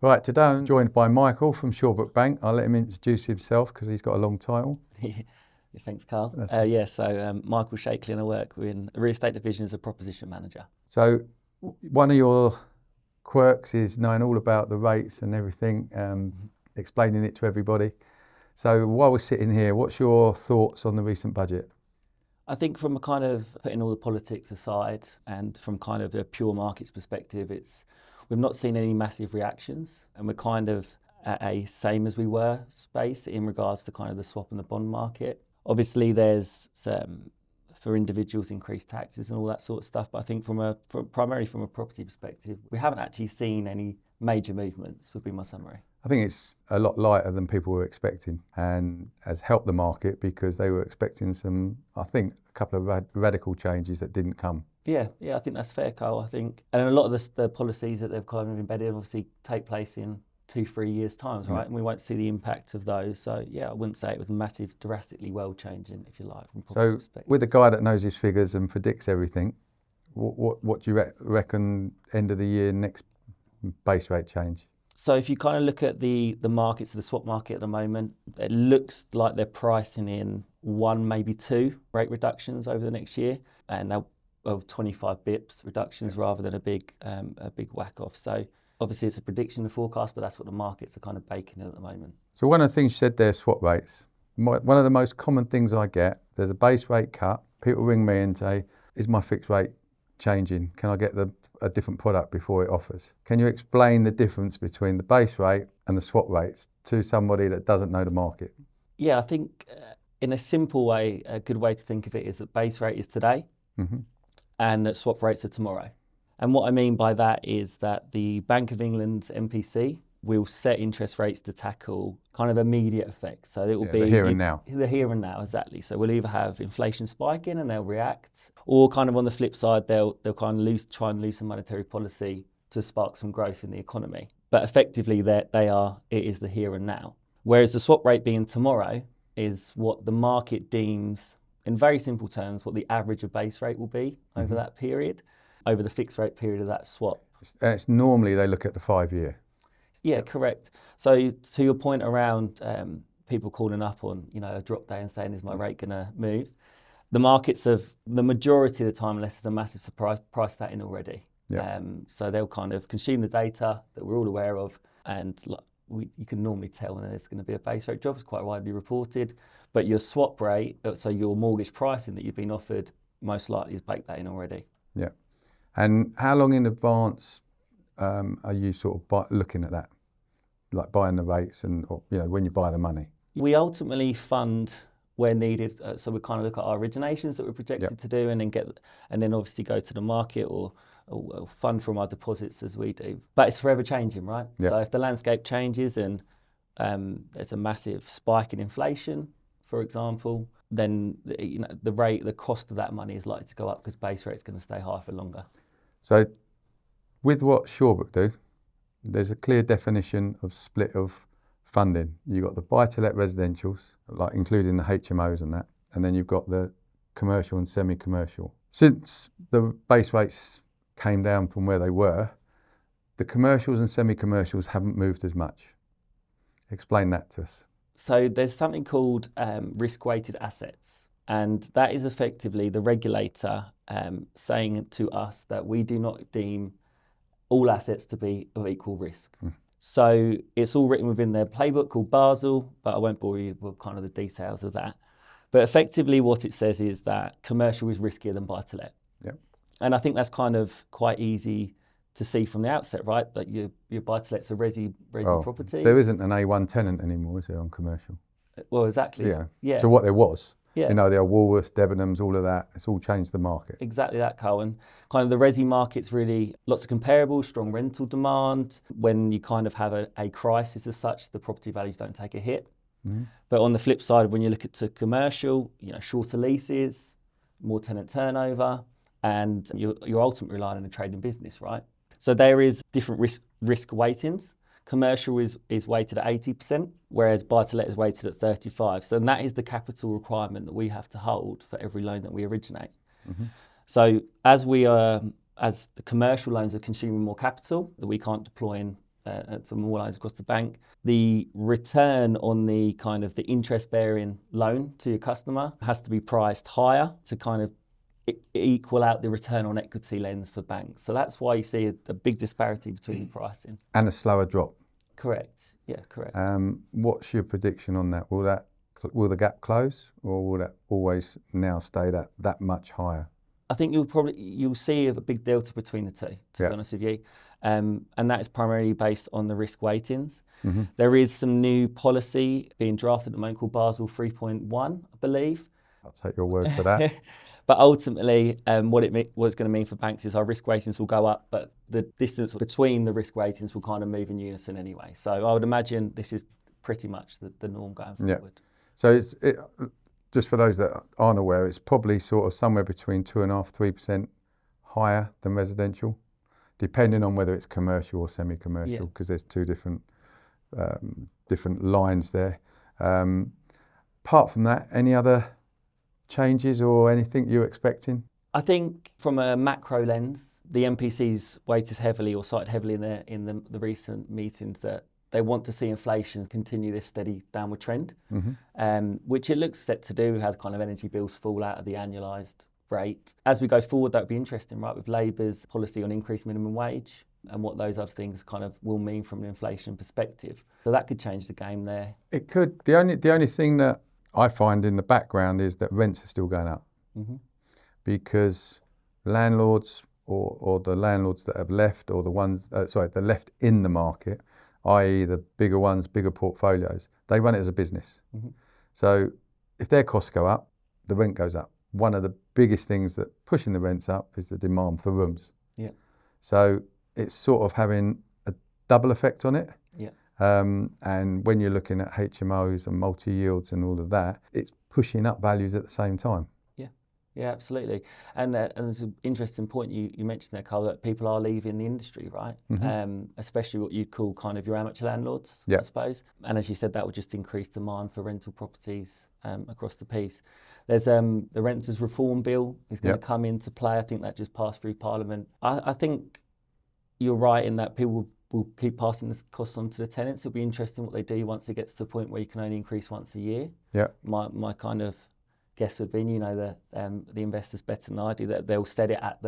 Right, today I'm joined by Michael from Shawbrook Bank. I'll let him introduce himself because he's got a long title. Thanks, Karl. So Michael Shaikly, and I work in the real estate division as a proposition manager. So one of your quirks is knowing all about the rates and everything, explaining it to everybody. So while we're sitting here, what's your thoughts on the recent budget? I think from a kind of putting all the politics aside and from kind of a pure markets perspective, we've not seen any massive reactions, and we're kind of at a same as we were space in regards to kind of the swap and the bond market. Obviously, there's for individuals increased taxes and all that sort of stuff, but I think primarily from a property perspective, we haven't actually seen any major movements, would be my summary. I think it's a lot lighter than people were expecting and has helped the market because they were expecting some, I think, a couple of radical changes that didn't come. Yeah, I think that's fair, Karl. I think, and a lot of the policies that they've kind of embedded obviously take place in 2-3 years' times, right? Yeah. And we won't see the impact of those. So yeah, I wouldn't say it was massive, drastically world changing, if you like, from property perspective. With a guy that knows his figures and predicts everything, what do you reckon end of the year next base rate change? So if you kind of look at the markets, the swap market at the moment, it looks like they're pricing in 1, maybe 2 rate reductions over the next year, and they'll of 25 bips reductions rather than a big whack off. So obviously it's a prediction, a forecast, but that's what the markets are kind of baking in at the moment. So one of the things you said there, swap rates. One of the most common things I get, there's a base rate cut. People ring me and say, is my fixed rate changing? Can I get a different product before it offers? Can you explain the difference between the base rate and the swap rates to somebody that doesn't know the market? Yeah, I think in a simple way, a good way to think of it is that base rate is today. Mm-hmm. And that swap rates are tomorrow. And what I mean by that is that the Bank of England's MPC will set interest rates to tackle kind of immediate effects. So it will be the here and now. The here and now, exactly. So we'll either have inflation spiking and they'll react, or kind of on the flip side, they'll kind of try and loosen monetary policy to spark some growth in the economy. But effectively, it is the here and now. Whereas the swap rate being tomorrow is what the market deems, in very simple terms, what the average of base rate will be over that period, over the fixed rate period of that swap. It's normally they look at the 5-year. Yeah, correct. So to your point around people calling up on a drop day and saying, is my rate going to move? The markets have, the majority of the time, unless it's a massive surprise, priced that in already. Yeah. So they'll kind of consume the data that we're all aware of, and you can normally tell when there's going to be a base rate drop. It's quite widely reported. But your swap rate, so your mortgage pricing that you've been offered, most likely has baked that in already. Yeah. And how long in advance are you sort of looking at that? Like buying the rates and when you buy the money? We ultimately fund where needed. So we kind of look at our originations that we're projected to do and then obviously go to the market or fund from our deposits as we do. But it's forever changing, right? Yeah. So if the landscape changes and there's a massive spike in inflation, for example, then the cost of that money is likely to go up because base rate's going to stay high for longer. So with what Shawbrook do, there's a clear definition of split of funding. You've got the buy-to-let residentials, like including the HMOs and that, and then you've got the commercial and semi-commercial. Since the base rates came down from where they were, the commercials and semi-commercials haven't moved as much. Explain that to us. So there's something called risk-weighted assets, and that is effectively the regulator saying to us that we do not deem all assets to be of equal risk. So it's all written within their playbook called Basel, but I won't bore you with kind of the details of that. But effectively what it says is that commercial is riskier than buy-to-let. Yep. And I think that's kind of quite easy to see from the outset, right? That your buy-to-lets are resi properties. There isn't an A1 tenant anymore, is there, on commercial? Well, exactly. Yeah. To what there was. Yeah. The Woolworths, Debenhams, all of that. It's all changed the market. Exactly that, Karl. And kind of the resi market's really lots of comparables, strong rental demand. When you kind of have a crisis as such, the property values don't take a hit. Mm-hmm. But on the flip side, when you look at commercial, shorter leases, more tenant turnover, and you're ultimately relying on a trading business, right? So there is different risk weightings. Commercial is weighted at 80%, whereas buy-to-let is weighted at 35%. So that is the capital requirement that we have to hold for every loan that we originate. Mm-hmm. So as the commercial loans are consuming more capital that we can't deploy in for more loans across the bank. The return on the kind of the interest-bearing loan to your customer has to be priced higher to kind of equal out the return on equity lens for banks. So that's why you see a big disparity between the pricing. And a slower drop. Correct. Yeah, correct. What's your prediction on that? Will the gap close, or will that always now stay that much higher? I think you'll see a big delta between the two, to be honest with you. And that is primarily based on the risk weightings. Mm-hmm. There is some new policy being drafted at the moment called Basel 3.1, I believe. I'll take your word for that. But ultimately, what it's going to mean for banks is our risk weightings will go up, but the distance between the risk weightings will kind of move in unison anyway. So I would imagine this is pretty much the norm going forward. So just for those that aren't aware, it's probably sort of somewhere between 2.5–3% higher than residential, depending on whether it's commercial or semi-commercial, because there's two different lines there. Apart from that, any other changes or anything you're expecting? I think from a macro lens, the MPC's weighted heavily or cited heavily in the recent meetings that they want to see inflation continue this steady downward trend, which it looks set to do. We had kind of energy bills fall out of the annualised rate. As we go forward, that would be interesting, right, with Labour's policy on increased minimum wage and what those other things kind of will mean from an inflation perspective. So that could change the game there. It could. The only thing that I find in the background is that rents are still going up, because landlords or the landlords that have left, or the ones that left in the market, i.e. the bigger ones, bigger portfolios, they run it as a business. So if their costs go up, the rent goes up. One of the biggest things that pushing the rents up is the demand for rooms. So it's sort of having a double effect on it. And when you're looking at HMOs and multi-yields and all of that, it's pushing up values at the same time. Yeah, absolutely. And it's an interesting point you mentioned there, Karl, that people are leaving the industry, right? Especially what you'd call kind of your amateur landlords, I suppose. And as you said, that would just increase demand for rental properties across the piece. There's the Renters Reform Bill is going to come into play. I think that just passed through Parliament. I think you're right in that people will keep passing the costs on to the tenants. It'll be interesting what they do once it gets to a point where you can only increase once a year. My kind of guess would be, the investors better than I do, that they'll set it at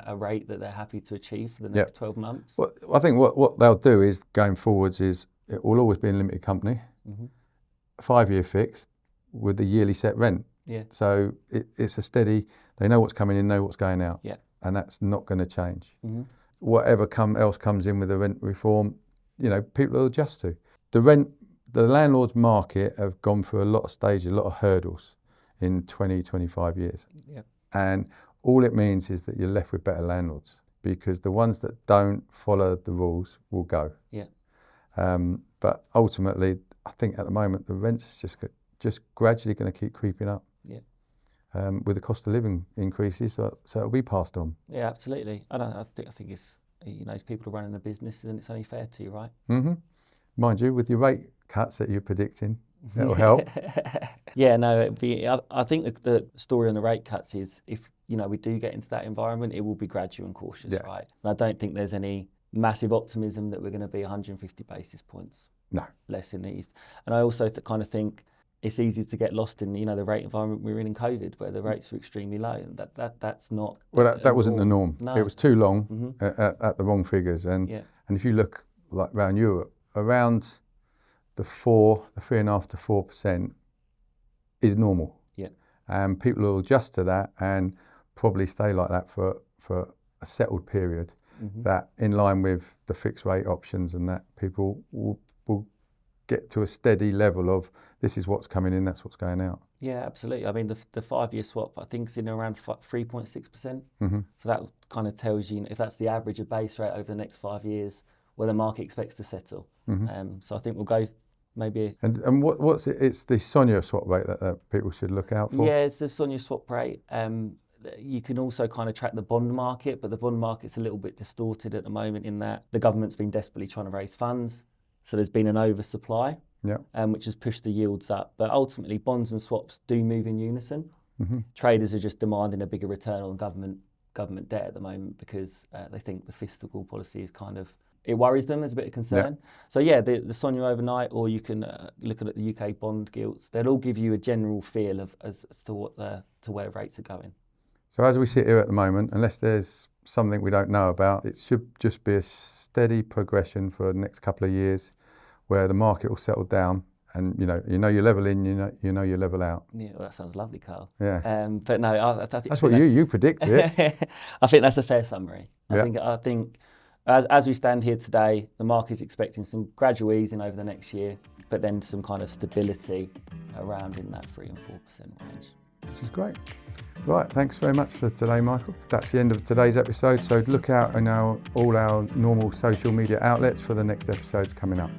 a rate that they're happy to achieve for the next 12 months. Well, I think what they'll do is, going forwards, is it will always be a limited company, 5-year fixed with the yearly set rent. So it's a steady, they know what's coming in, know what's going out. And that's not going to change. Whatever else comes in with the rent reform, people will adjust to. The landlord's market have gone through a lot of stages, a lot of hurdles in 20–25 years. And all it means is that you're left with better landlords, because the ones that don't follow the rules will go. But ultimately, I think at the moment the rent's just gradually going to keep creeping up. With the cost of living increases, so it'll be passed on. Yeah, absolutely. I think it's, as people are running a business, and it's only fair to you, right? Mind you, with your rate cuts that you're predicting, that'll help. It'd be. I think the story on the rate cuts is, if we do get into that environment, it will be gradual and cautious, right? And I don't think there's any massive optimism that we're going to be 150 basis points less in the East. And I also kind of think it's easy to get lost in the rate environment we were in COVID, where the rates were extremely low, and that's not. Well, that wasn't the norm. No. It was too long at the wrong figures, and if you look like around Europe, around the 3.5% to 4% is normal. And people will adjust to that and probably stay like that for a settled period. That in line with the fixed rate options, and that people will get to a steady level of, this is what's coming in, that's what's going out. Yeah, absolutely. I mean, the 5-year swap, I think, is in around 3.6%. So that kind of tells you, if that's the average of base rate over the next 5 years, where the market expects to settle. So I think we'll go maybe. And what's it? It's the SONIA swap rate that people should look out for. Yeah, it's the SONIA swap rate. You can also kind of track the bond market, but the bond market's a little bit distorted at the moment, in that the government's been desperately trying to raise funds. So there's been an oversupply, which has pushed the yields up. But ultimately, bonds and swaps do move in unison. Traders are just demanding a bigger return on government debt at the moment, because they think the fiscal policy is kind of it worries them as a bit of concern. So yeah, the SONIA overnight, or you can look at the UK bond gilts. They'll all give you a general feel of as to where rates are going. So as we sit here at the moment, unless there's something we don't know about, it should just be a steady progression for the next couple of years, where the market will settle down, and you know you're level in, you know you level out. Yeah, well, that sounds lovely, Karl. Yeah. But no, I think that's what you predict it. I think that's a fair summary. I think as we stand here today, the market's expecting some gradual easing over the next year, but then some kind of stability around in that 3 and 4% range. Which is great. Right, thanks very much for today, Michael. That's the end of today's episode. So look out on all our normal social media outlets for the next episodes coming up.